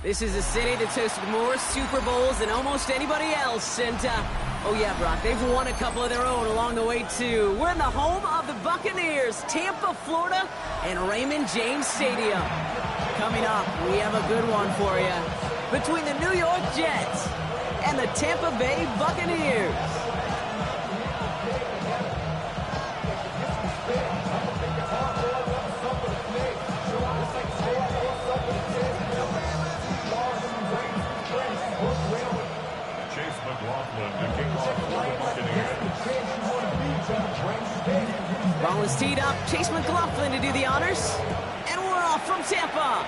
This is a city that's hosted more Super Bowls than almost anybody else. And, oh yeah, Brock, they've won a couple of their own along the way, too. We're in the home of the Buccaneers, Tampa, Florida, and Raymond James Stadium. Coming up, we have a good one for you. Between the New York Jets and the Tampa Bay Buccaneers. Ball is teed up. Chase McLaughlin to do the honors. And we're off from Tampa.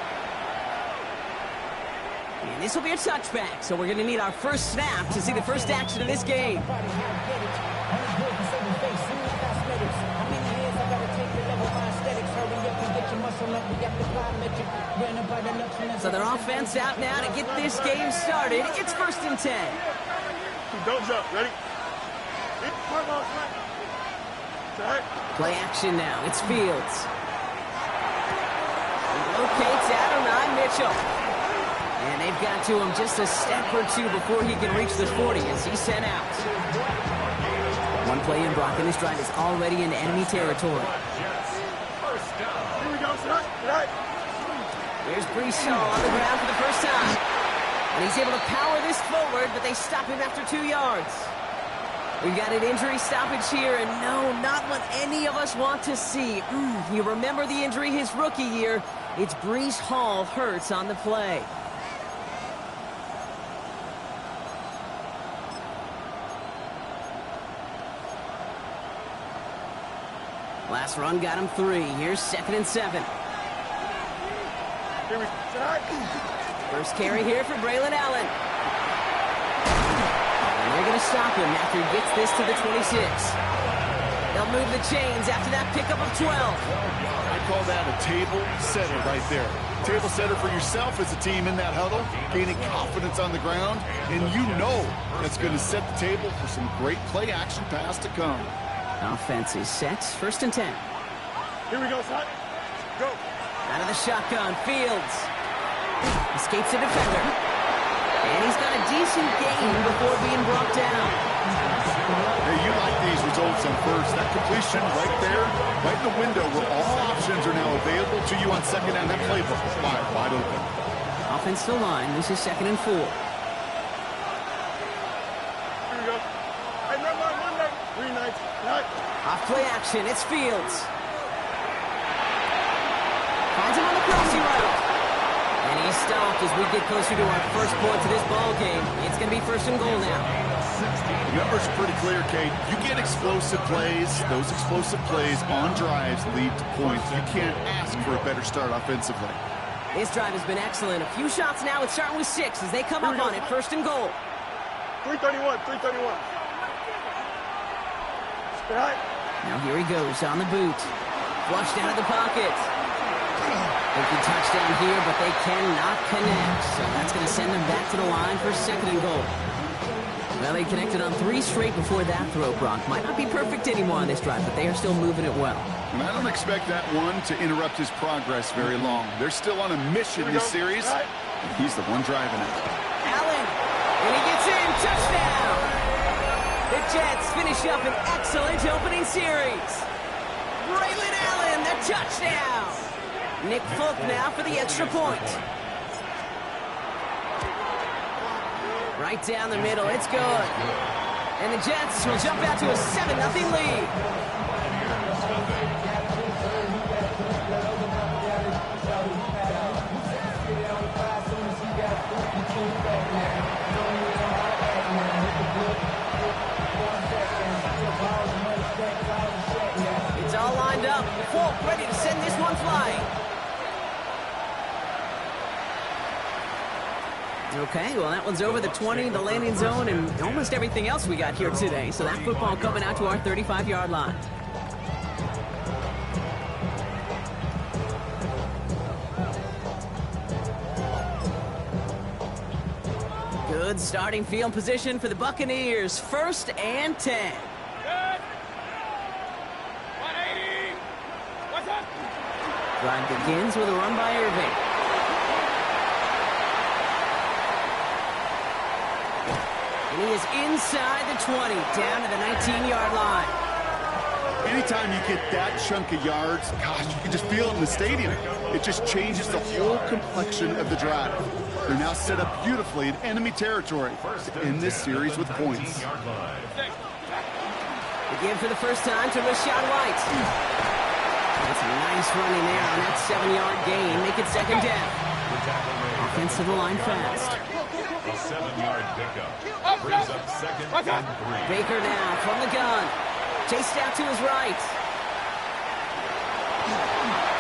And this will be a touchback, so we're going to need our first snap to see the first action of this game. So their offense out now to get this game started. It's 1st and 10. Don't jump. Ready? Play action now. It's Fields. He locates Adonai Mitchell. And they've got to him just a step or two before he can reach the 40 as he's sent out. One play in Brock, and this drive is already in enemy territory. Here we go, son. Here's Breece Hall on the ground for the first time. And he's able to power this forward, but they stop him after 2 yards. We've got an injury stoppage here, and no, not what any of us want to see. You remember the injury his rookie year. It's Breece Hall hurts on the play. Last run got him 3. Here's 2nd and 7. Here we go. First carry here for Braylon Allen. And they're going to stop him after he gets this to the 26. They'll move the chains after that pickup of 12. I call that a table setter right there. Table setter for yourself as a team in that huddle, gaining confidence on the ground, and you know that's going to set the table for some great play action pass to come. Offense is set. 1st and 10. Here we go, son. Go. Out of the shotgun, Fields. Escapes a defender. And he's got a decent gain before being brought down. Hey, you like these results on first. That completion right there, right in the window where all options are now available to you on 2nd down. That playbook is wide open. Offense to line. This is 2nd and 4. Here we go. Hey, Monday. 3 nights. Off play action. It's Fields. Finds him on the crossing route. And he's stopped as we get closer to our first point to this ball game. It's going to be 1st and goal now. The numbers are pretty clear, Kate. You get explosive plays. Those explosive plays on drives lead to points. You can't ask for a better start offensively. This drive has been excellent. A few shots now. It's starting with 6 as they come up on it. 1st and goal. 331. Now here he goes on the boot. Flushed out of the pocket. They can touchdown here, but they cannot connect. So that's going to send them back to the line for 2nd and goal. Well, they connected on 3 straight before that throw, Brock. Might not be perfect anymore on this drive, but they are still moving it well. And I don't expect that one to interrupt his progress very long. They're still on a mission this series. He's the one driving it. Allen, and he gets in. Touchdown! The Jets finish up an excellent opening series. Braylon Allen, the touchdown! Nick Folk now for the extra point. Right down the middle, it's good. And the Jets will jump out to a 7-0 lead. It's all lined up. Folk ready to send this one flying. Okay, well, that one's over the 20, the landing zone, and almost everything else we got here today. So that football coming out to our 35-yard line. Good starting field position for the Buccaneers. 1st and 10. Good. 180. What's up? Drive begins with a run by Irving. And he is inside the 20, down to the 19-yard line. Anytime you get that chunk of yards, gosh, you can just feel it in the stadium. It just changes the whole complexion of the drive. They're now set up beautifully in enemy territory to end this series with points. Again for the first time to Rachaad White. That's a nice running there on that 7-yard gain. Make it second down. Offensive line fast. A 7-yard pickup. Brings up second and 3. Baker now from the gun. Chased out to his right.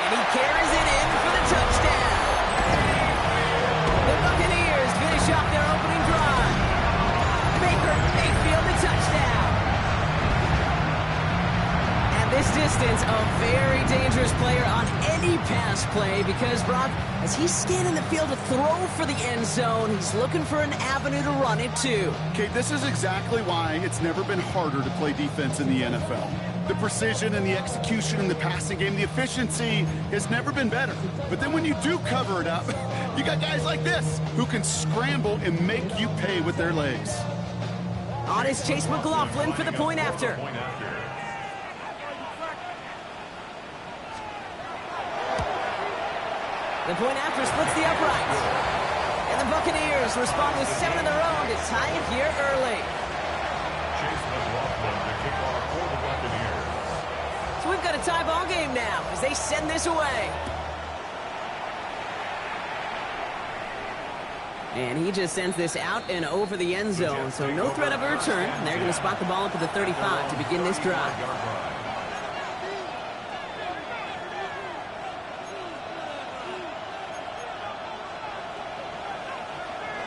And he carries it in for the touchdown. The Buccaneers finish off their opening drive. Baker Mayfield the touchdown. At this distance, a very dangerous player on any pass play because, Brock, as he's scanning the field to throw for the end zone, he's looking for an avenue to run it too. Okay, this is exactly why it's never been harder to play defense in the NFL. The precision and the execution in the passing game, the efficiency has never been better. But then when you do cover it up, you got guys like this who can scramble and make you pay with their legs. On is Chase McLaughlin for the point after. The point after splits the uprights. And the Buccaneers respond with 7 of their own to tie it here early. Chase McLaughlin to kick off for the Buccaneers. So we've got a tie ball game now as they send this away. And he just sends this out and over the end zone, so no threat of a return. And they're going to spot the ball up at the 35 to begin this drive.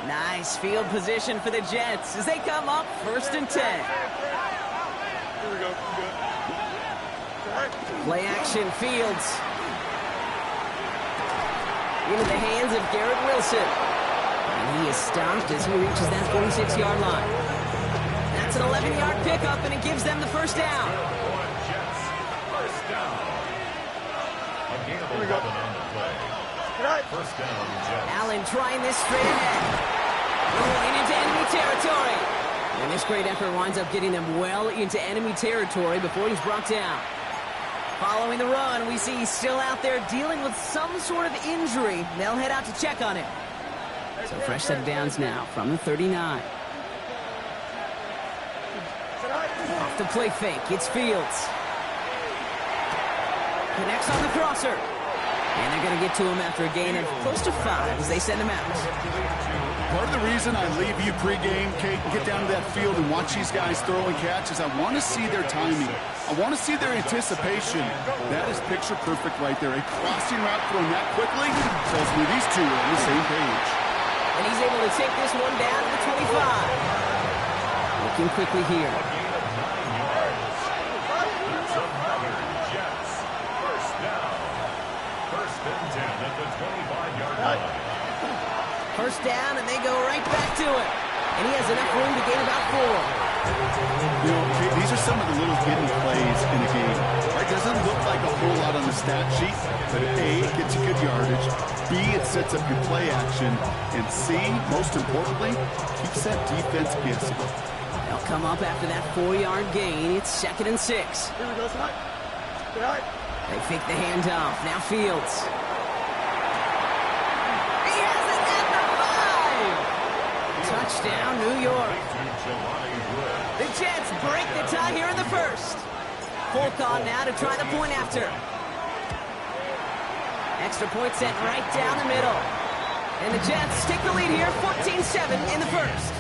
Nice field position for the Jets as they come up 1st and 10. Here we go. Good. Play action Fields. Into the hands of Garrett Wilson. And he is stopped as he reaches that 46-yard line. That's an 11-yard pickup, and it gives them the first down. Jets, first down. A gainable 11 on the play. First down, Jets. Allen trying this straight ahead. Going into enemy territory. And this great effort winds up getting them well into enemy territory before he's brought down. Following the run, we see he's still out there dealing with some sort of injury. They'll head out to check on him. So fresh set of downs now from the 39. Off the play fake, it's Fields. Connects on the crosser. And they're going to get to him after a gain of close to 5 as they send him out. Part of the reason I leave you pregame, Kate, and get down to that field and watch these guys throw and catch is I want to see their timing. I want to see their anticipation. That is picture perfect right there. A crossing route thrown that quickly tells me these two are on the same page. And he's able to take this one down to the 25. Looking quickly here. First down, and they go right back to it. And he has enough room to gain about 4. You know, these are some of the little hidden plays in a game. It doesn't look like a whole lot on the stat sheet, but A, it gets you good yardage. B, it sets up your play action. And C, most importantly, keeps that defense guessing. They'll come up after that 4-yard gain. It's 2nd and 6. Here we go, tonight. They fake the handoff. Now Fields. He has it at the 5. Touchdown, New York. The Jets break the tie here in the first. Polk on now to try the point after. Extra point set right down the middle. And the Jets take the lead here, 14-7 in the first.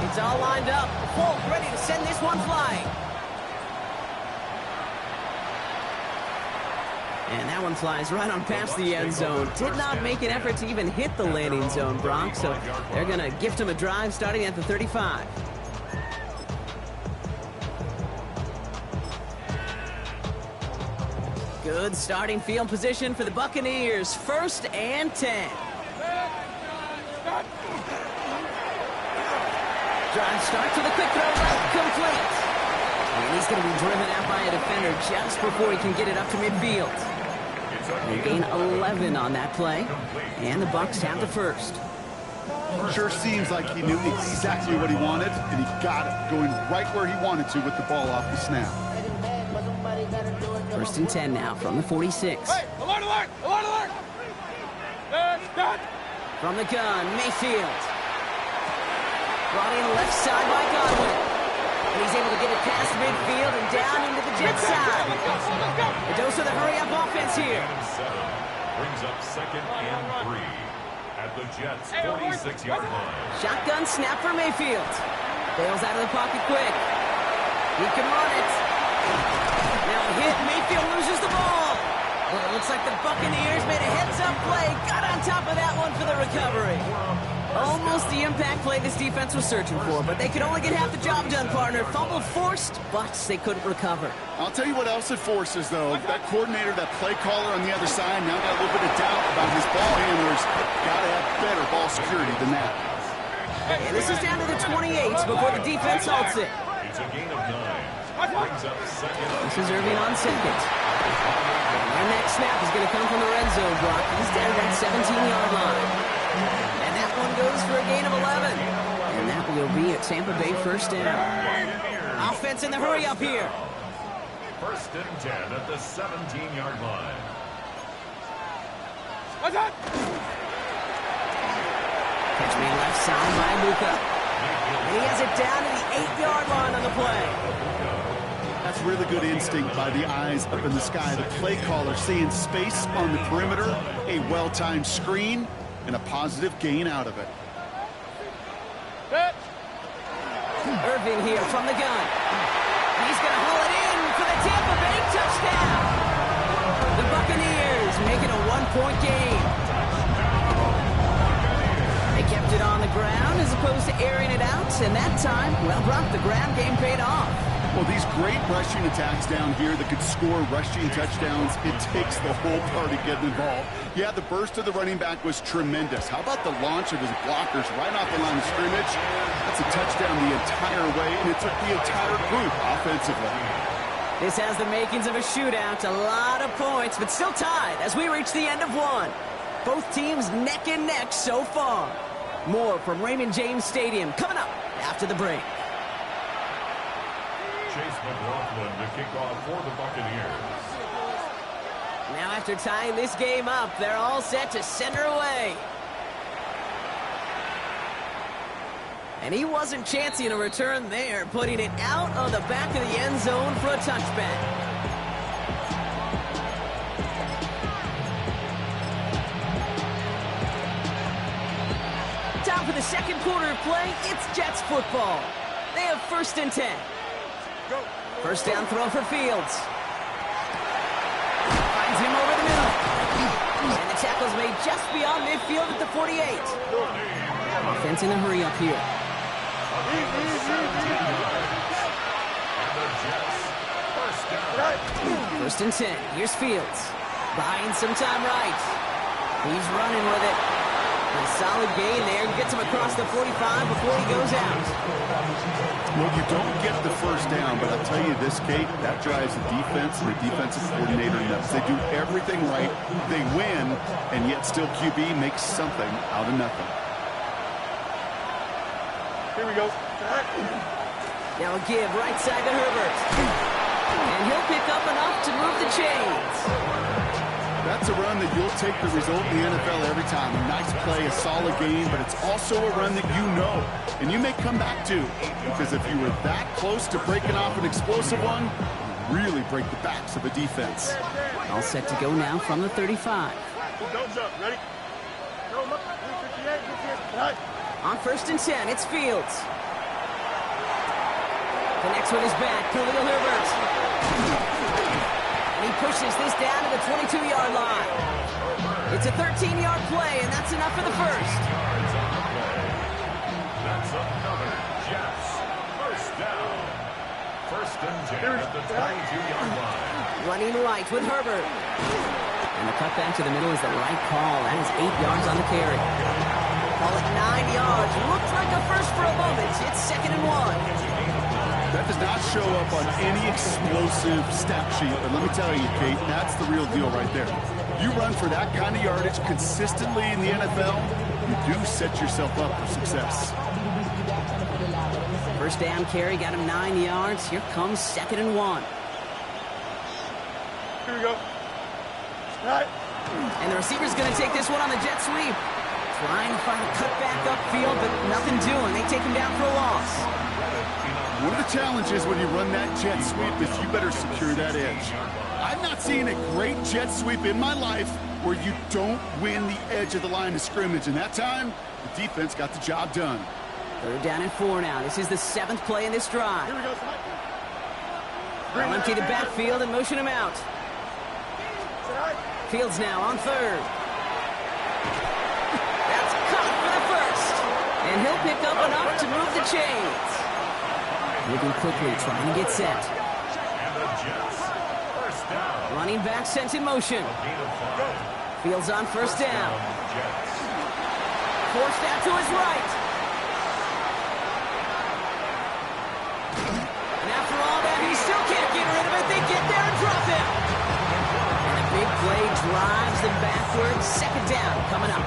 It's all lined up. Polk ready to send this one flying. And that one flies right on past the end zone. Did not make an effort to even hit the landing zone, Brock. So they're going to gift him a drive starting at the 35. Good starting field position for the Buccaneers. 1st and 10. Drive starts with a quick throw right complete. And he's going to be driven out by a defender just before he can get it up to midfield. They gain 11 on that play, and the Bucs have the first. Sure seems like he knew exactly what he wanted, and he got it, going right where he wanted to with the ball off the snap. First and 10 now from the 46. Hey, alert, alert, alert, alert! From the gun, Mayfield. Brought in left side by Godwin. And he's able to get it past midfield and down into the Jets side. A dose of the hurry-up offense here. Brings up 2nd and 3 at the Jets' 46-yard line. Shotgun snap for Mayfield. Bails out of the pocket quick. He can run it. Now a hit, Mayfield loses the ball. Well, it looks like the Buccaneers made a heads-up play. Got on top of that one for the recovery. Almost the impact play this defense was searching for, but they could only get half the job done, partner. Fumble forced, but they couldn't recover. I'll tell you what else it forces, though. That coordinator, that play caller on the other side, now got a little bit of doubt about his ball handlers. Got to have better ball security than that. And this is down to the 28 before the defense halts it. It's a gain of 9. Brings up 2nd. This is Irving on second. And that snap is going to come from the red zone block. He's down to that 17-yard line. And that one goes for a gain of 11. And that will be a Tampa Bay first down. Offense in the hurry up here. First and 10 at the 17-yard line. Catch me left side by Luka. And he has it down to the 8-yard line on the play. That's really good instinct by the eyes up in the sky. The play caller seeing space on the perimeter, a well-timed screen, and a positive gain out of it. Irving here from the gun. He's going to haul it in for the Tampa Bay touchdown. The Buccaneers making a 1-point game. They kept it on the ground as opposed to airing it out, and that time, well, Brock, the ground game paid off. Well, these great rushing attacks down here that could score rushing touchdowns, it takes the whole party getting involved. Yeah, the burst of the running back was tremendous. How about the launch of his blockers right off the line of scrimmage? That's a touchdown the entire way, and it took the entire group offensively. This has the makings of a shootout. A lot of points, but still tied as we reach the end of one. Both teams neck and neck so far. More from Raymond James Stadium coming up after the break. Chase McLaughlin to kick off for the Buccaneers. Now after tying this game up, they're all set to send her away. And he wasn't chancing a return there, putting it out of the back of the end zone for a touchback. Time for the second quarter of play. It's Jets football. They have first and 10. First down throw for Fields. Finds him over the middle. And the tackle's made just beyond midfield at the 48. Offense in the hurry up here. First and 10. Here's Fields. Buying some time right. He's running with it. A solid gain there. Gets him across the 45 before he goes out. Well, you don't get the first down, but I'll tell you this, Kate, that drives the defense and the defensive coordinator nuts. They do everything right. They win, and yet still QB makes something out of nothing. Here we go. Now a give right side to Herbert. And he'll pick up enough to move the chains. That's a run that you'll take the result in the NFL every time. A nice play, a solid game, but it's also a run that you know, and you may come back to, because if you were that close to breaking off an explosive one, you really break the backs of a defense. All set to go now from the 35. Don't jump. Ready? Throw him up. 58. On first and 10, it's Fields. The next one is back. Khalil Herbert. And he pushes this down to the 22-yard line. It's a 13-yard play, and that's enough for the first. That's another Jets first down. First and 10 at the 22-yard line. Running right with Herbert. And the cutback to the middle is the right call. That is 8 yards on the carry. Call it 9 yards. Looks like a first for a moment. It's 2nd and 1. That does not show up on any explosive stat sheet, but let me tell you, Kate, that's the real deal right there. You run for that kind of yardage consistently in the NFL, you do set yourself up for success. First down carry got him 9 yards. Here comes 2nd and 1. Here we go. Right. And the receiver's going to take this one on the jet sweep. Trying to find a cut back upfield, but nothing doing. They take him down for a loss. One of the challenges when you run that jet sweep is you better secure that edge. I've not seen a great jet sweep in my life where you don't win the edge of the line of scrimmage. And that time, the defense got the job done. 3rd down and 4 now. This is the 7th play in this drive. Here we go. They'll empty the backfield and motion him out. Fields now on 3rd. That's caught for the 1st. And he'll pick up enough to move the chains. Moving quickly, trying to get set. Running back sent in motion. Fields on 1st down. Forced out to his right. And after all that, he still can't get rid of it. They get there and drop him. And a big play drives them backwards. 2nd down coming up.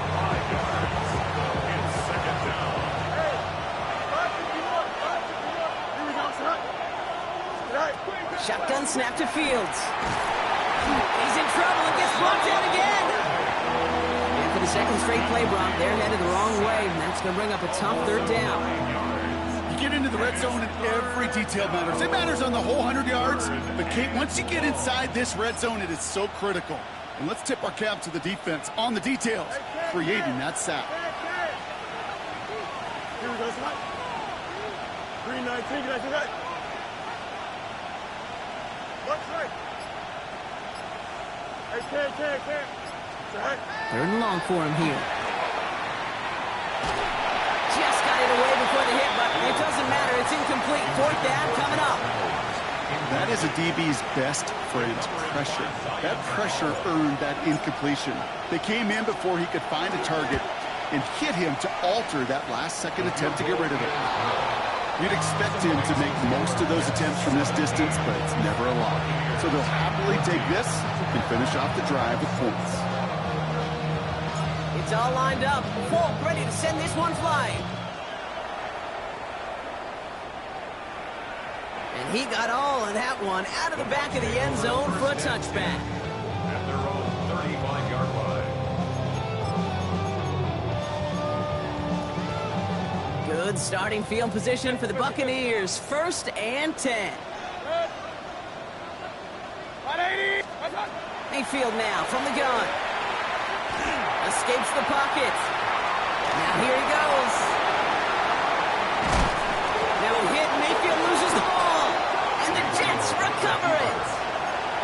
Shotgun snap to Fields. He's in trouble and gets blocked out again. And for the 2nd straight play, Brock, they're headed the wrong way, and that's going to bring up a tough 3rd down. You get into the red zone and every detail matters. It matters on the whole 100 yards. But, Kate, once you get inside this red zone, it is so critical. And let's tip our cap to the defense on the details, creating that sack. Here we go, son. 319, can I do that? Left side. Hey, can't. Right. 3rd and long for him here. Just got it away before the hit, but it doesn't matter. It's incomplete. 4th down coming up. That is a DB's best friend, pressure. That pressure earned that incompletion. They came in before he could find a target and hit him to alter that last-second attempt to get rid of it. You'd expect him to make most of those attempts from this distance, but it's never a lot. So they'll happily take this and finish off the drive with points. It's all lined up. Falk ready to send this one flying. And he got all of that one out of the back of the end zone for a touchback. At their own 35-yard line. Good starting field position for the Buccaneers. 1st and 10. 180. Mayfield now from the gun. Escapes the pocket. Now here he goes. Now a hit. Mayfield loses the ball. And the Jets recover it.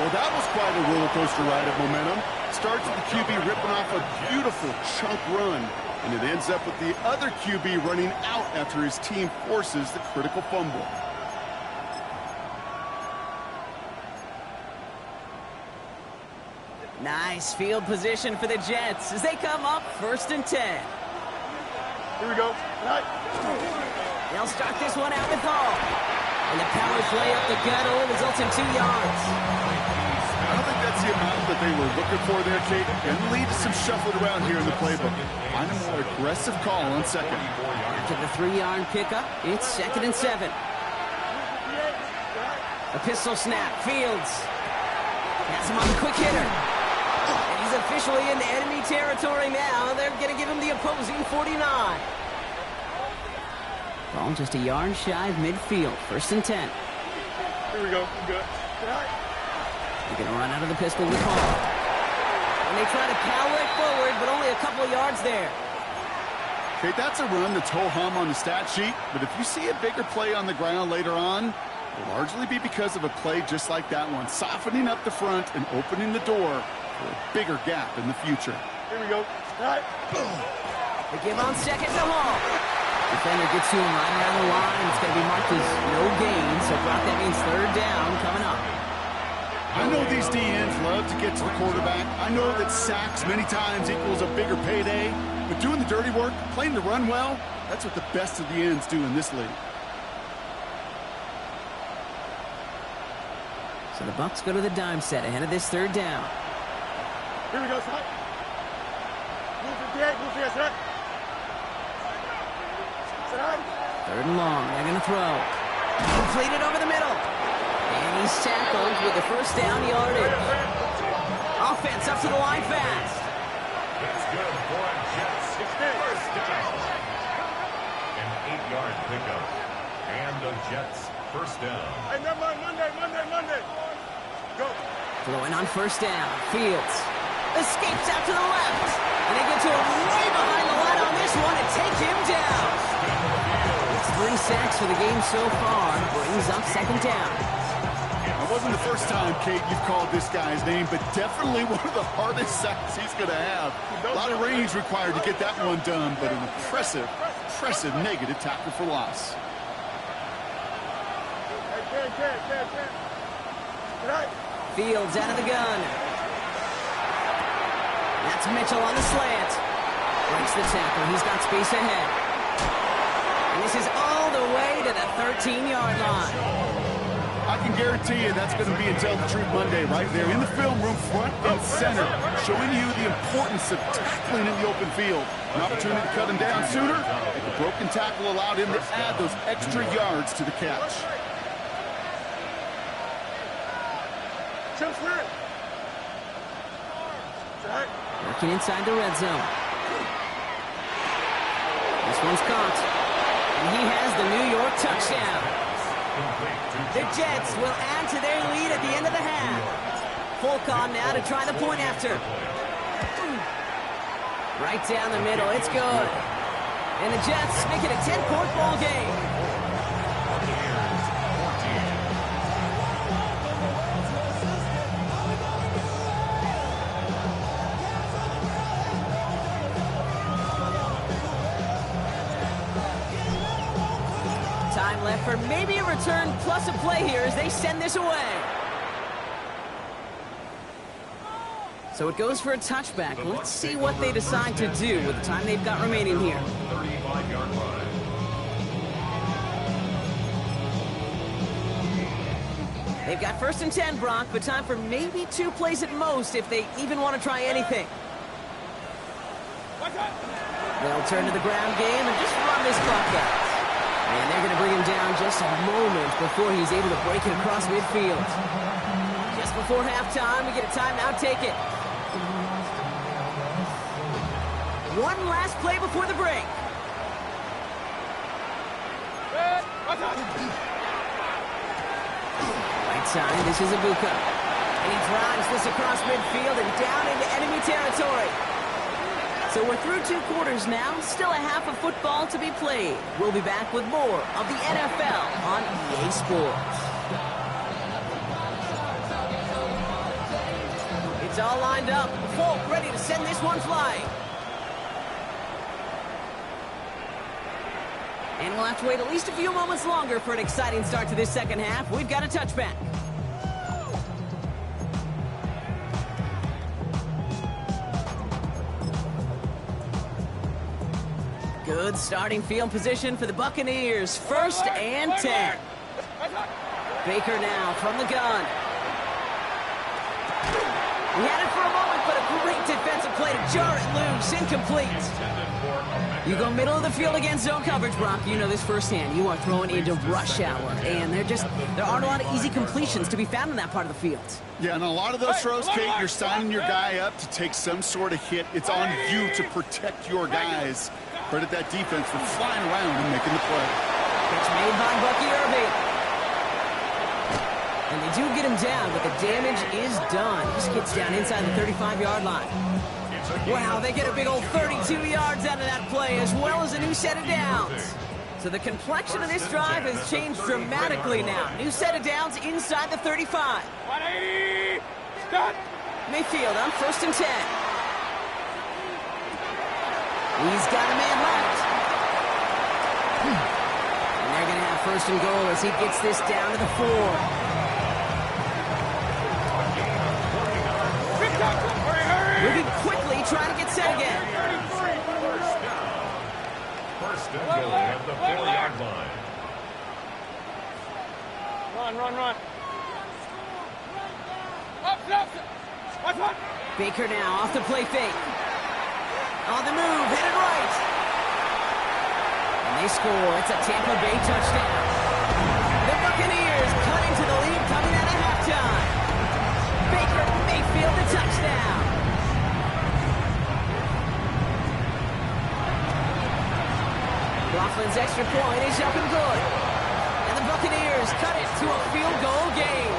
Well, that was quite a roller coaster ride of momentum. Starts with the QB ripping off a beautiful chunk run. And it ends up with the other QB running out after his team forces the critical fumble. Nice field position for the Jets as they come up 1st and 10. Here we go. Right. They'll start this one out with Hall. And the power play up the gut only results in 2 yards. I don't think that's the amount that they were looking for there, Kate. And lead to some shuffling around here in the playbook. Find a more aggressive call on 2nd. After the 3-yard pickup, it's 2nd and 7. A pistol snap. Fields has him on the quick hitter. And he's officially in enemy territory now. They're going to give him the opposing 49. Ball just a yard shy of midfield. 1st and 10. Here we go. Good. They're going to run out of the pistol with Hall. And they try to power it forward, but only a couple of yards there. Okay, that's a run that's ho-hum on the stat sheet, but if you see a bigger play on the ground later on, it'll largely be because of a play just like that one, softening up the front and opening the door for a bigger gap in the future. Here we go. Right. They give on 2nd to Hall. Defender gets to him right around the line. It's going to be marked as no gain, so Brock, that means 3rd down coming up. I know these DNs love to get to the quarterback. I know that sacks many times equals a bigger payday, but doing the dirty work, playing the run well, that's what the best of the ends do in this league. So the Bucs go to the dime set ahead of this 3rd down. Here we go, son. Move 58, move here, son. Third and long. They're going to throw. Completed over the middle. And he's tackled with the first down yardage. Offense up to the line fast. It's good for Jets. First down. An 8-yard pickup. And the Jets first down. Hey, never mind. Monday. Go. Throwing on first down. Fields escapes out to the left. And they get to him way behind the line on this one and take him down. It's 3 sacks for the game so far. Brings up second down. It wasn't the first time, Kate, you've called this guy's name, but definitely one of the hardest sacks he's going to have. A lot of range required to get that one done, but an impressive negative tackle for loss. Fields out of the gun. That's Mitchell on the slant. Breaks the tackle. He's got space ahead. And this is all the way to the 13-yard line. I can guarantee you that's going to be a Tell the Truth Monday right there in the film room, front and center, showing you the importance of tackling in the open field. An opportunity to cut him down sooner, and the broken tackle allowed him to add those extra yards to the catch. Working inside the red zone. This one's caught. And he has the New York touchdown. The Jets will add to their lead at the end of the half. Fulcon now to try the point after. Right down the middle. It's good. And the Jets make it a 10-point ball game. Time left for maybe a return plus a play here as they send this away. So it goes for a touchback. Let's see what they decide to do with the time they've got remaining here. 35-yard line. They've got 1st and 10, Brock, but time for maybe 2 plays at most if they even want to try anything. They'll turn to the ground game and just run this clock out. And they're going to bring him down just a moment before he's able to break it across midfield. Just before halftime, we get a timeout. Take it. One last play before the break. Right side, this is Ibuka. And he drives this across midfield and down into enemy territory. So we're through 2 quarters now, still a half of football to be played. We'll be back with more of the NFL on EA Sports. It's all lined up. Folk ready to send this one flying. And we'll have to wait at least a few moments longer for an exciting start to this second half. We've got a touchback. Good starting field position for the Buccaneers. 1st and 10. Baker now from the gun. He had it for a moment, but a great defensive play to jar it loose. Incomplete. You go middle of the field against zone coverage, Brock. You know this firsthand. You are throwing into rush hour, and there aren't a lot of easy completions to be found in that part of the field. Yeah, and a lot of those throws, Kate, you're signing your guy up to take some sort of hit. It's on you to protect your guys. Credit that defense for flying around and making the play. Catch made by Bucky Irving. And they do get him down, but the damage is done. He gets down inside the 35-yard line. Wow, they get a big old 32 yards out of that play, as well as a new set of downs. So the complexion of this drive has changed dramatically now. New set of downs inside the 35. 180! Stop! Mayfield on 1st and 10. He's got a man left. And they're going to have 1st and goal as he gets this down to the 4. Moving quickly, trying to get set again. First and goal at the 4-yard line. Run. Up. Baker now off the play fake. On the move, headed right. And they score. It's a Tampa Bay touchdown. The Buccaneers cut into the lead coming out of halftime. Baker Mayfield the touchdown. Coughlin's extra point is up and good. And the Buccaneers cut it to a field goal game.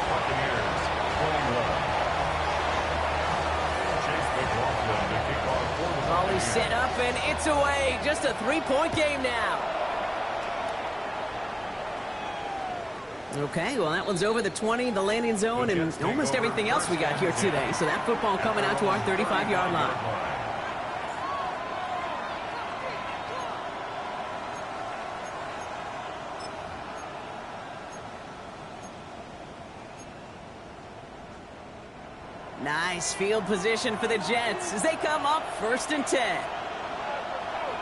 Buccaneers 21. Chase McLaughlin to kick off for the Volley Buccaneers. set up and it's away. Just a 3-point game now. Okay, well that one's over the 20, the landing zone, and almost everything else we got here today. So that football coming out to our 35-yard line. Nice field position for the Jets as they come up 1st and 10.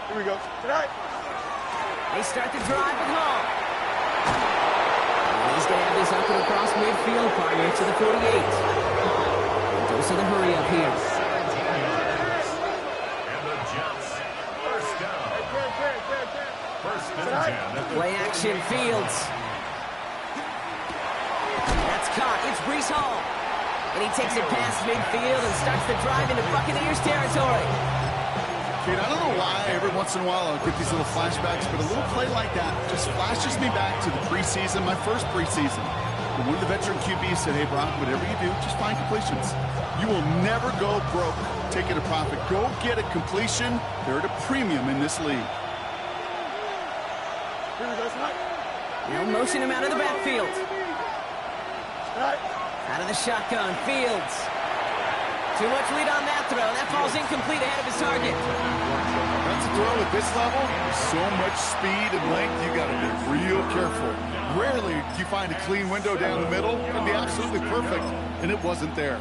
Here we go. Tonight. They start the drive with Hall. He's going to have this up and across midfield, partner to the 48. Dose of the hurry up here. 17 yards. And the Jets, first down. First and 10. Play action, Fields. That's caught. It's Breece Hall. And he takes it past midfield and starts the drive into Buccaneers territory. Kate, I don't know why every once in a while I'll get these little flashbacks, but a little play like that just flashes me back to the preseason, my first preseason. When one of the veteran QBs said, hey, Brock, whatever you do, just find completions. You will never go broke taking a profit. Go get a completion. They're at a premium in this league. Here we go. Tonight. They'll motion him out of the backfield. Tonight. Out of the shotgun, Fields. Too much lead on that throw. That falls incomplete ahead of his target. That's a throw at this level. So much speed and length, you got to be real careful. Rarely do you find a clean window down the middle. It'd be absolutely perfect, and it wasn't there.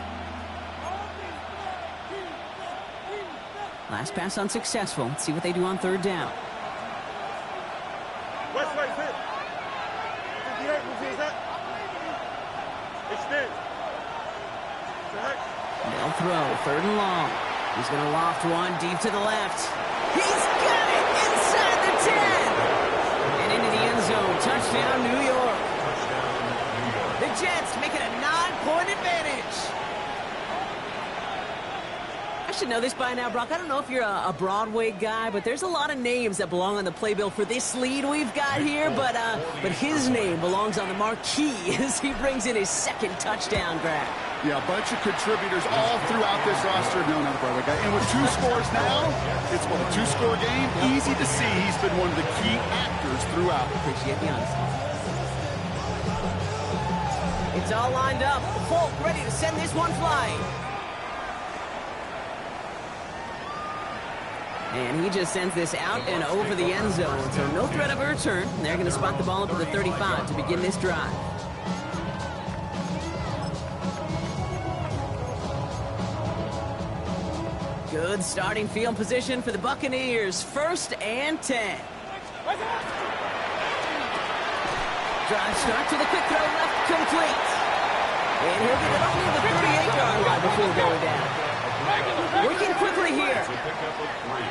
Last pass unsuccessful. Let's see what they do on 3rd down. West right fit. 58. Who's is that? Extend. Tonight. They'll throw 3rd and long. He's going to loft one deep to the left. He's got it inside the 10. And into the end zone. Touchdown, New York. The Jets make it a 9-point advantage. I should know this by now, Brock. I don't know if you're a Broadway guy, but there's a lot of names that belong on the playbill for this lead we've got here. But his name belongs on the marquee as he brings in his 2nd touchdown grab. Yeah, a bunch of contributors all throughout this roster. No, not a Broadway guy. And with 2 scores now, it's what, a 2-score game? Easy to see he's been one of the key actors throughout. Appreciate the honesty. It's all lined up. Folk ready to send this one flying. And he just sends this out and over the end zone. So no threat of a return. They're going to spot the ball up at the 35 to begin this drive. Good starting field position for the Buccaneers. 1st and 10. Drive start to the quick throw left complete. And he'll get it up to the 38-yard line before going down. Working quickly here. To pick up a 3.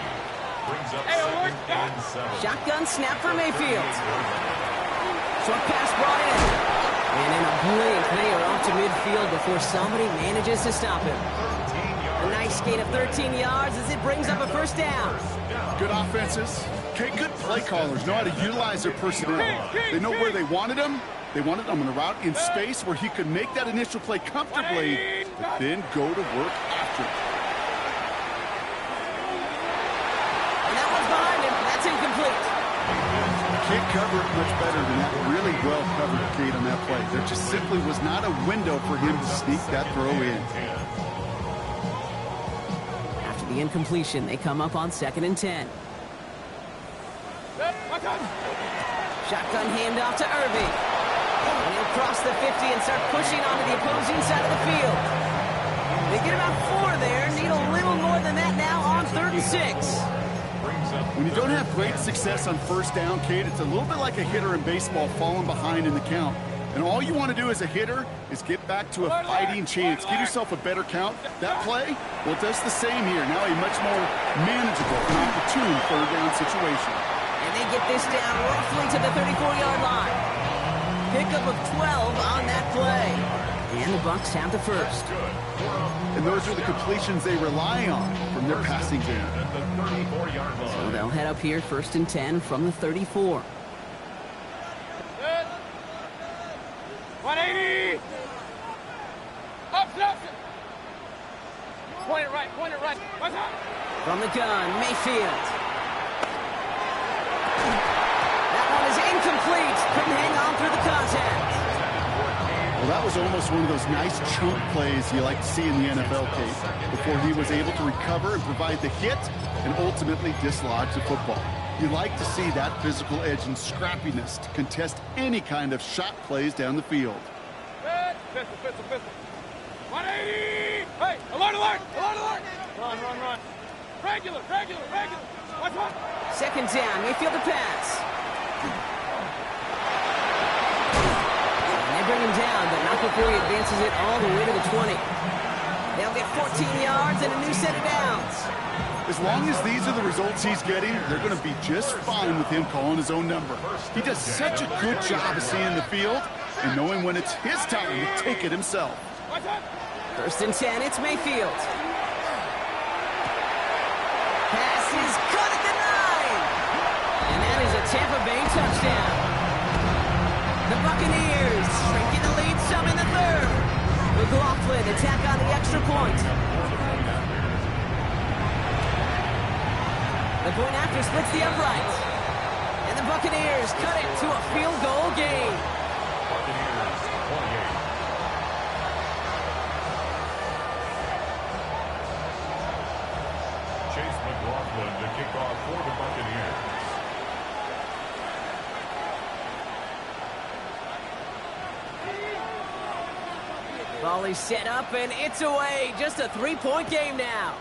Brings up 2nd and 7. Shotgun snap for Mayfield. Short pass brought in. And in a blink, they are off to midfield before somebody manages to stop him. A nice gain of 13 yards as it brings up a 1st down. Good offenses. Okay, good play callers know how to utilize their personnel. They know where they wanted him. They wanted him on a route in space where he could make that initial play comfortably, but then go to work after. And that one's behind him. That's incomplete. Can't cover it much better than that. Really well covered, Kate, on that play. There just simply was not a window for him to sneak that throw in. After the incompletion, they come up on 2nd and 10. Shotgun handoff to Irving. And he'll cross the 50 and start pushing onto the opposing side of the field. They get about 4 there. Need a little more than that now on 3rd and 6. When you don't have great success on 1st down, Kate, it's a little bit like a hitter in baseball falling behind in the count. And all you want to do as a hitter is get back to a fighting chance. Give yourself a better count. That play, well, it does the same here. Now a much more manageable and opportune third down situation. And they get this down roughly to the 34-yard line. Pickup of 12 on that play. And the Bucs have the first. And those are the completions they rely on from their passing game. So they'll head up here, 1st and 10 from the 34. 180! Up. Point it right. What's up? From the gun, Mayfield. That one is incomplete. Couldn't hang on through the contact. Well, that was almost one of those nice chunk plays you like to see in the NFL case before he was able to recover and provide the hit and ultimately dislodge the football. You like to see that physical edge and scrappiness to contest any kind of shot plays down the field. Pistol. 180! Hey, alert! Run. Regular. What's up? 2nd down, Mayfield to pass. And they bring him down, but not before he advances it all the way to the 20. They'll get 14 yards and a new set of downs. As long as these are the results he's getting, they're going to be just fine with him calling his own number. He does such a good job of seeing the field and knowing when it's his time to take it himself. 1st and 10, it's Mayfield. Pass is cut at the 9. And that is a Tampa Bay touchdown. The Buccaneers shrinking the lead some in the 3rd. McLaughlin attack on the extra point. The point after splits the upright. And the Buccaneers cut it to a field goal game. Buccaneers 28. Chase McLaughlin to kick off for the Buccaneers. Volley set up and it's away. Just a 3-point game now.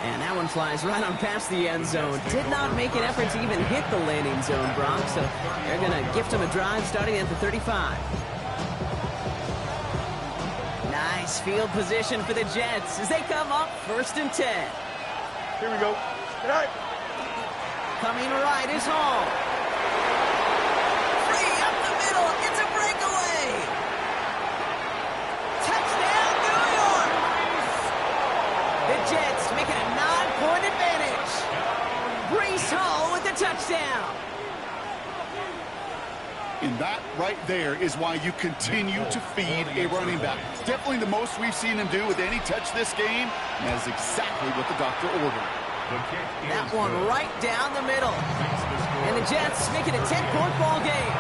And that one flies right on past the end zone. Did not make an effort to even hit the landing zone, Brock. So they're going to gift him a drive starting at the 35. Nice field position for the Jets as they come up 1st and 10. Here we go. Good night. Coming right is Hall. Free up the middle. It's a breakaway. Touchdown, New York. The Jets make it a 9-point advantage. Breece Hall with the touchdown. And that right there is why you continue to feed a running back. It's definitely the most we've seen him do with any touch this game, and that is exactly what the doctor ordered. That one right down the middle. And the Jets make it a 10-point ball game.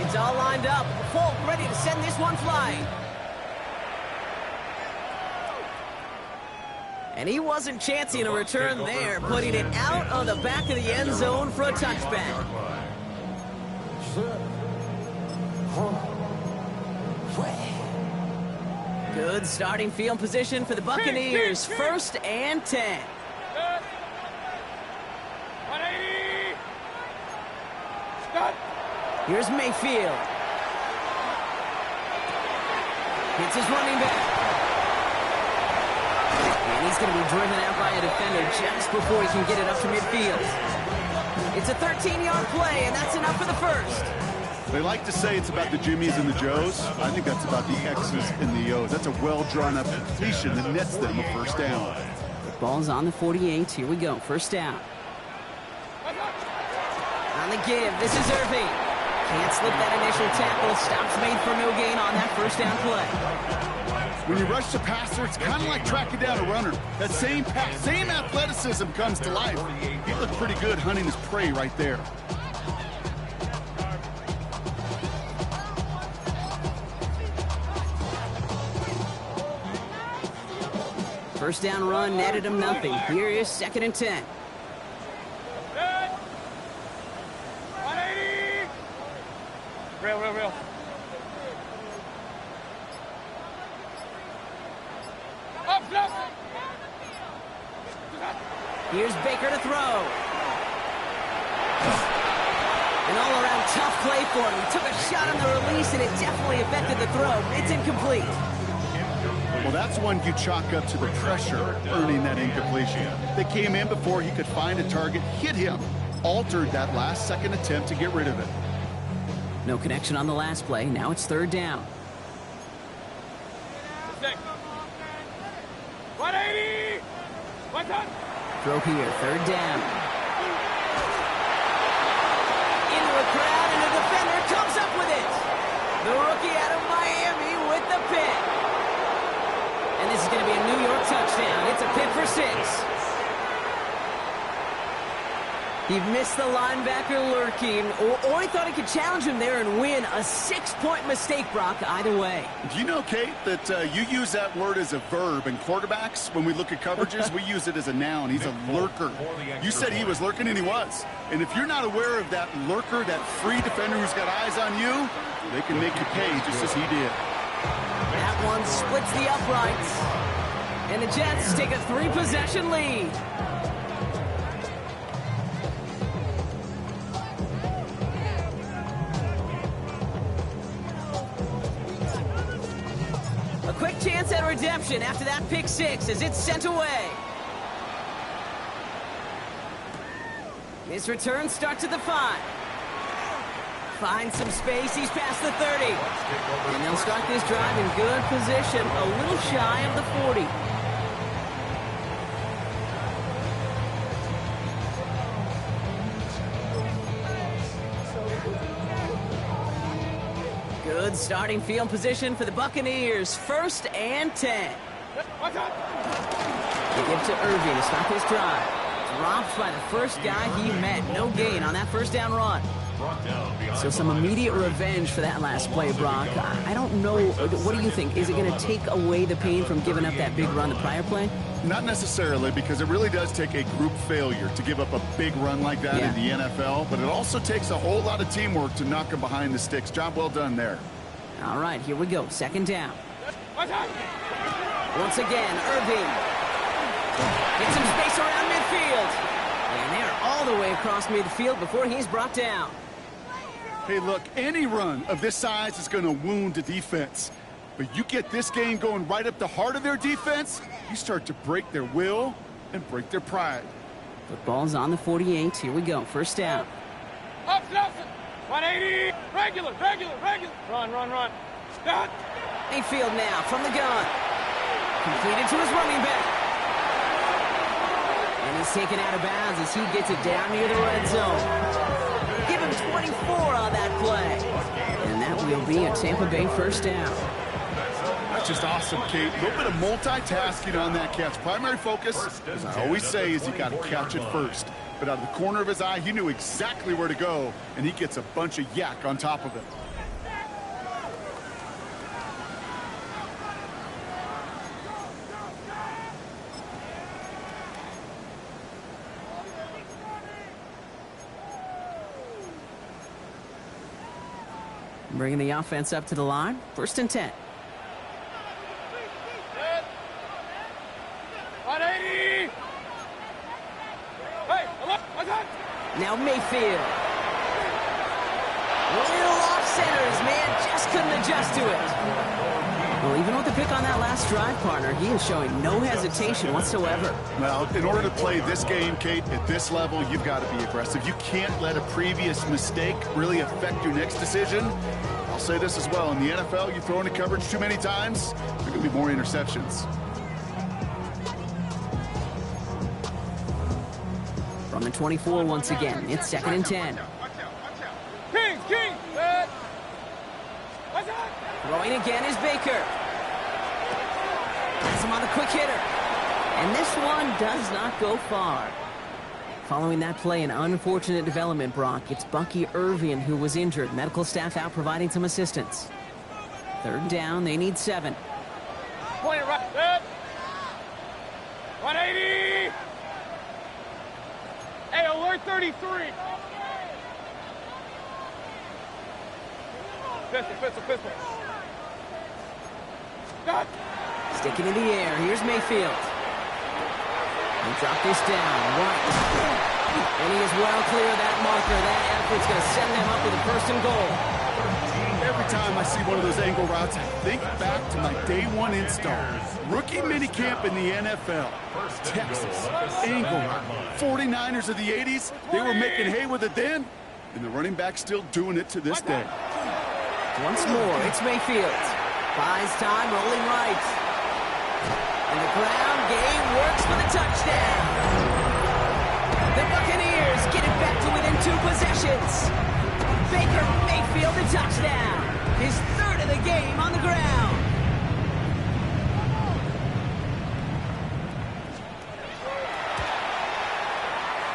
It's all lined up. Folk ready to send this one flying. And he wasn't chancing a return there, putting it out on the back of the end zone for a touchback. Good starting field position for the Buccaneers. 1st and 10. 180! Stop! Here's Mayfield. Hits his running back. And he's going to be driven out by a defender just before he can get it up to midfield. It's a 13-yard play, and that's enough for the first. They like to say it's about the Jimmies and the Joes. I think that's about the X's and the O's. That's a well-drawn-up completion that nets them a 1st down. The ball's on the 48. Here we go. 1st down. On the give, this is Irving. Can't slip that initial tackle. Stops made for no gain on that 1st down play. When you rush the passer, it's kind of like tracking down a runner. That same pass, same athleticism comes to life. He looked pretty good hunting his prey right there. First down run netted him nothing. Here is 2nd and 10. 180! Real. Up. Here's Baker to throw. An all-around tough play for him. He took a shot on the release, and it definitely affected the throw. It's incomplete. Well, that's one you chalk up to the pressure earning that incompletion. They came in before he could find a target, hit him, altered that last-second attempt to get rid of it. No connection on the last play. Now it's third down. 180! One touch! Throw here, third down. Into a crowd, and the defender comes up with it. The rookie out of Miami with the pick. And this is going to be a New York touchdown. It's a pick for 6. He missed the linebacker lurking, or he thought he could challenge him there and win. A 6-point mistake, Brock, either way. Do you know, Kate, that you use that word as a verb in quarterbacks? When we look at coverages, we use it as a noun. He's a lurker. You said he was lurking, and he was. And if you're not aware of that lurker, that free defender who's got eyes on you, they can make you pay just as he did. That one splits the uprights. And the Jets take a 3-possession lead. A quick chance at redemption after that pick 6 as it's sent away. His return starts at the 5. Finds some space. He's past the 30. And they'll start this drive in good position, a little shy of the 40. Good starting field position for the Buccaneers. 1st and 10. They give to Irving to stop his drive. Dropped by the first guy he met. No gain on that first down run. So some immediate revenge for that last play, Brock. I don't know. What do you think? Is it going to take away the pain from giving up that big run the prior play? Not necessarily, because it really does take a group failure to give up a big run like that in the NFL. But it also takes a whole lot of teamwork to knock him behind the sticks. Job well done there. All right, here we go. 2nd down. Once again, Irving. Get some space around midfield. And they're all the way across midfield before he's brought down. Hey, look, any run of this size is going to wound the defense. But you get this game going right up the heart of their defense, you start to break their will and break their pride. Football's on the 48. Here we go. 1st down. Up, Nelson! 180! Regular! Run! Stop! Mayfield now from the gun. Completed to his running back. And he's taken out of bounds as he gets it down near the red zone. Give him 24 on that play. And that will be a Tampa Bay 1st down. That's just awesome, Kate. A little bit of multitasking on that catch. Primary focus, as I always say, is you got to catch it first. But out of the corner of his eye, he knew exactly where to go, and he gets a bunch of yak on top of it. Bringing the offense up to the line. 1st and 10. 180! Hey, Now Mayfield. A little off centers, man. Just couldn't adjust to it. Well, even with the pick on that last drive, partner, he is showing no hesitation whatsoever. Well, in order to play this game, Kate, at this level, you've got to be aggressive. You can't let a previous mistake really affect your next decision. I'll say this as well. In the NFL, you throw into coverage too many times, there are going to be more interceptions. From the 24 once again, it's 2nd and 10. King! Throwing again is Baker. Has him on the quick hitter. And this one does not go far. Following that play, an unfortunate development, Brock. It's Bucky Irving who was injured. Medical staff out providing some assistance. 3rd down, they need 7. Point it right. Set. 180! Hey, alert 33! Pistol. Sticking in the air. Here's Mayfield. He dropped this down, right. And he is well clear of that marker. That effort's going to send them up with a first and goal. Every time I see one of those angle routes, I think back to my day one install. Rookie minicamp in the NFL. Texas, angle route. 49ers of the 80s, they were making hay with it then, and the running back's still doing it to this day. Once more, it's Mayfield. Buys time, rolling right. And the ground game works for the touchdown. The Buccaneers get it back to within 2 possessions. Baker Mayfield a touchdown. His 3rd of the game on the ground.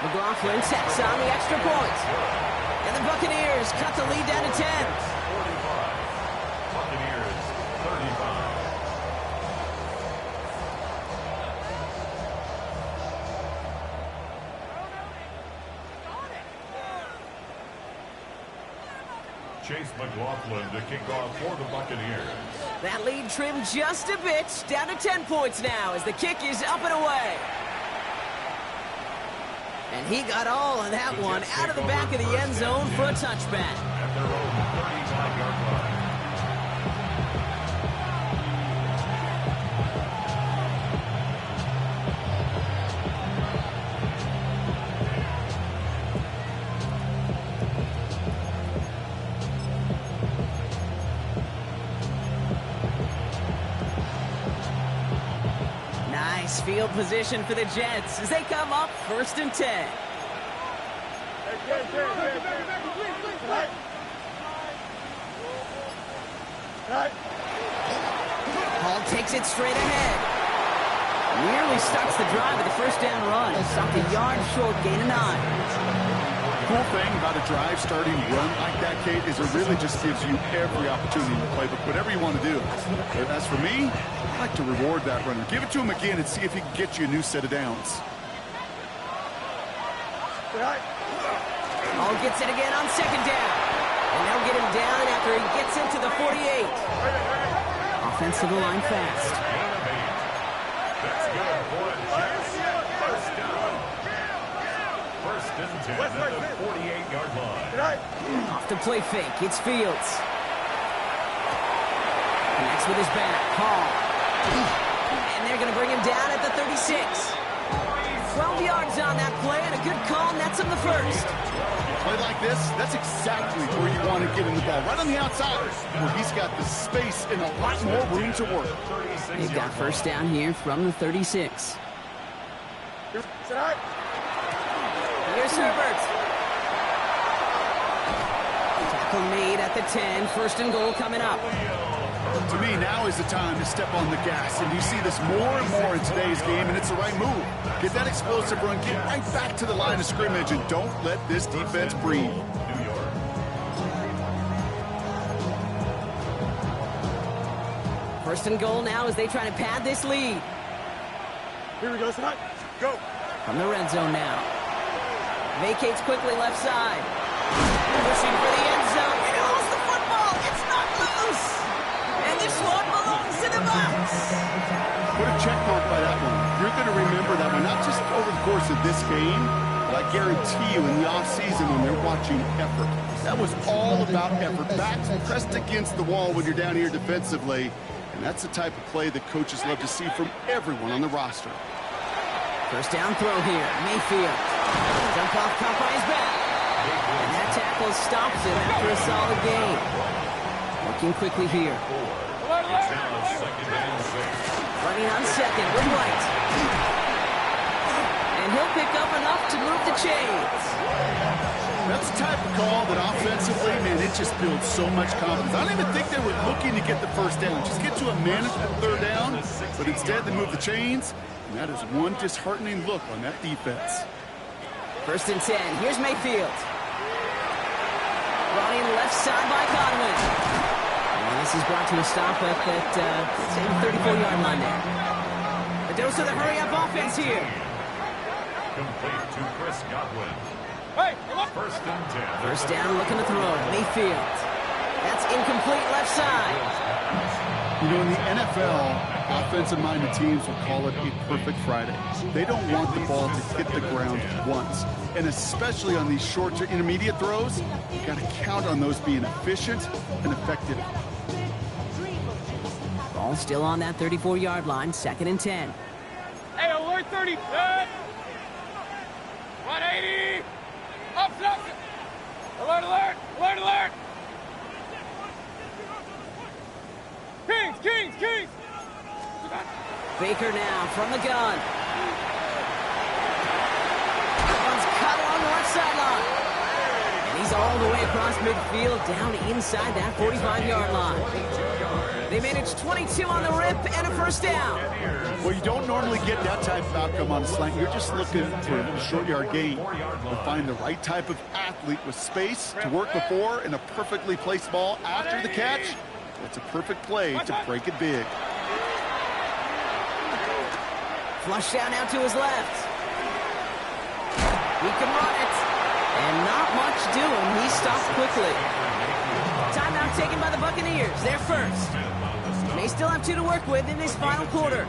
McLaughlin sets on the extra point. And the Buccaneers cut the lead down to 10. Buccaneers 35. Chase McLaughlin to kick off for the Buccaneers. That lead trimmed just a bit, down to 10 points now as the kick is up and away. And he got all of that one out of the back of the end zone for a touchback. At their own 35-yard line. Nice field position for the Jets as they come up 1st and 10. Hall takes it straight ahead. Nearly starts the drive with the first down run. Stopped a yard short, gain of 9. Cool thing about a drive starting run like that, Kate, is it really just gives you every opportunity in the playbook, whatever you want to do. But as for me, I like to reward that runner. Give it to him again and see if he can get you a new set of downs. Hall gets it again on 2nd down. And they'll get him down after he gets into the 48. Offensive line fast. That's good for the Jets. First down. 1st and 10 at the 48-yard line. Off the play fake, it's Fields. Connects with his back, Hall. And they're going to bring him down at the 36. 12 yards on that play, and a good call nets him the first. Play like this, that's exactly where you want to get in the ball, right on the outside, where he's got the space and a lot more room to work. They've got first down here from the 36. Here's Herbert. Tackle made at the 10, 1st and goal coming up. To me, now is the time to step on the gas, and you see this more and more in today's game, and it's the right move. Get that explosive run, get right back to the line of scrimmage, and don't let this defense breathe. New York. First and goal now as they try to pad this lead. Here we go, tonight. Go. From the red zone now. Vacates quickly left side. Pushing for the end zone. And he lost the football. It's not loose. And this one belongs to the Bucs. Put a check mark by that one. You're going to remember that one, not just over the course of this game, but I guarantee you in the offseason when they're watching effort. That was all about effort. Backs pressed against the wall when you're down here defensively. And that's the type of play that coaches love to see from everyone on the roster. First down throw here. Mayfield. Jump off caught by his back. And that tackle stops him after a solid gain. Working quickly here. It's now 2nd and 6. Running on 2nd with White. And he'll pick up enough to move the chains. That's the type of call that offensively, man, it just builds so much confidence. I don't even think they were looking to get the first down. Just get to a manageable 3rd down, but instead they move the chains, and that is one disheartening look on that defense. 1st and 10. Here's Mayfield. Running left side by Godwin. And this is brought to a stop at that same 34-yard line there. A dose of the hurry-up offense here. Complete to Chris Godwin. 1st and 10. First down, looking to throw. Mayfield. That's incomplete left side. You know, in the NFL, offensive-minded teams will call it a perfect Friday. They don't want the ball to hit the ground once. And especially on these short to intermediate throws, you got to count on those being efficient and effective. Ball still on that 34-yard line, 2nd and 10. Hey, alert 30. 180. Up. Alert, alert, alert, alert. Kings. Baker now from the gun. One's cut along the left sideline. And he's all the way across midfield, down inside that 45-yard line. They managed 22 on the rip and a first down. Well, you don't normally get that type of outcome on a slant. You're just looking for a short yard gain. To find the right type of athlete with space to work before and a perfectly placed ball after the catch. It's a perfect play to break it big. Flush down now to his left. He can run it. And not much doing. He stopped quickly. Timeout taken by the Buccaneers. They're first. They still have 2 to work with in this final quarter.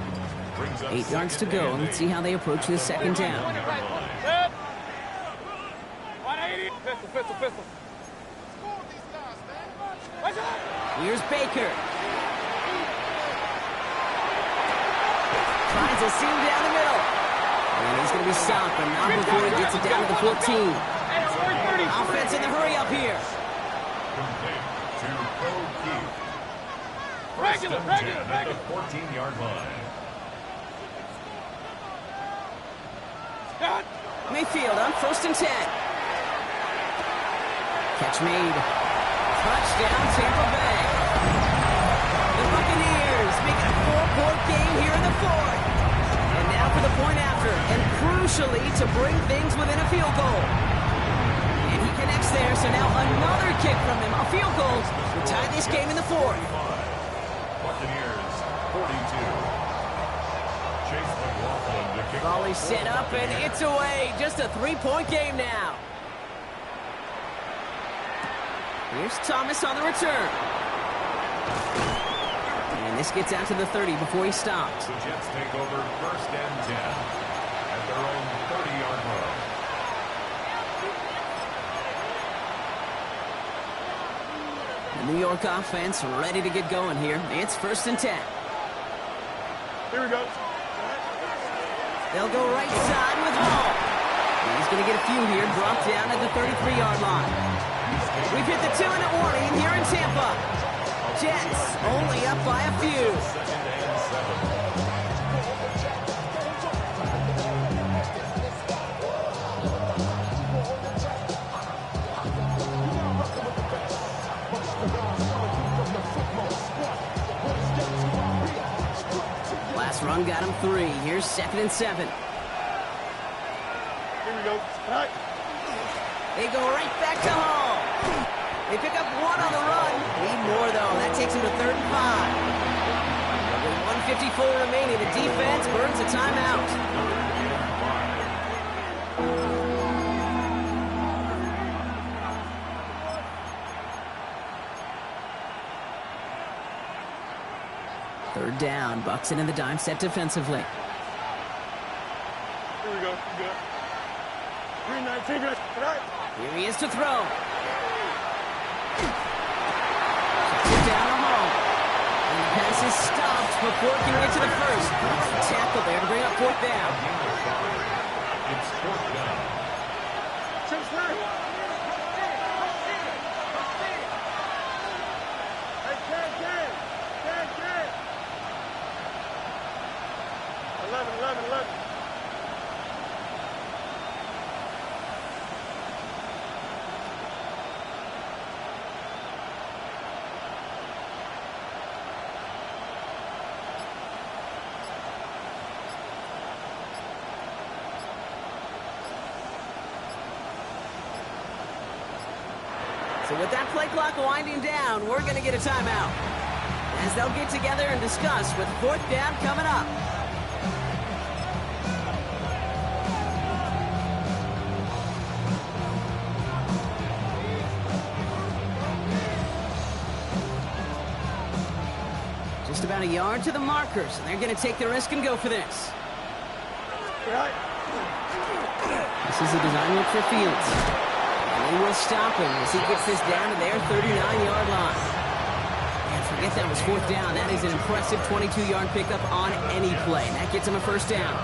8 yards to go. Let's see how they approach this second down. 180. Pistol. Here's Baker. Tries a seam down the middle. And he's going to be stopped, but not before he gets it down to the 14. Offense in the hurry up here. Regular. At the 14-yard line. Mayfield on 1st and 10. Catch made. Touchdown, Tampa Bay. The Buccaneers making a 4-point game here in the 4th. And now for the point after, and crucially to bring things within a field goal. And he connects there, so now another kick from him. A field goal to tie this game in the 4th. Buccaneers 42. Chase McLaughlin to kick. Volley set up, and it's away. Just a 3-point game now. Here's Thomas on the return. And this gets out to the 30 before he stops. The Jets take over 1st and 10 at their own 30-yard line. The New York offense ready to get going here. It's 1st and 10. Here we go. They'll go right side with Hall. And he's going to get a few here, brought down at the 33-yard line. We've hit the 2-minute warning here in Tampa. Jets only up by a few. 2nd and 7. Last run got him 3. Here's 2nd and 7. Here we go. All right. They go right back to Hall. They pick up 1 on the run. Need more, though. That takes him to 3rd and 5. With 1:54 remaining, the defense burns a timeout. Third down. Bucs in the dime set defensively. Here we go. Good. 319. All right. Here he is to throw. Down the hall. And the pass is stopped before it can get to the first. Great tackle there to bring up 4th down. It's 4th down. 6-9. Hey, 10. 11. So with that play clock winding down, we're going to get a timeout. As they'll get together and discuss with 4th down coming up. Just about a yard to the markers, and they're going to take the risk and go for this. Right. This is a design look for Fields. And they will stop him as he gets this down to their 39-yard line. And forget that was fourth down. That is an impressive 22-yard pickup on any play. And that gets him a first down.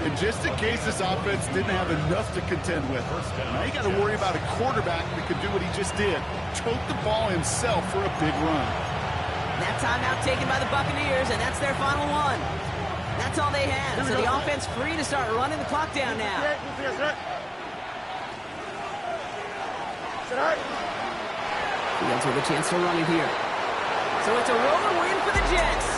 And just in case this offense didn't have enough to contend with, now you got to worry about a quarterback that could do what he just did. Choke the ball himself for a big run. That timeout taken by the Buccaneers, and that's their final one. That's all they had. So the offense free to start running the clock down now. Fields with a chance to run it here. So it's a road win for the Jets.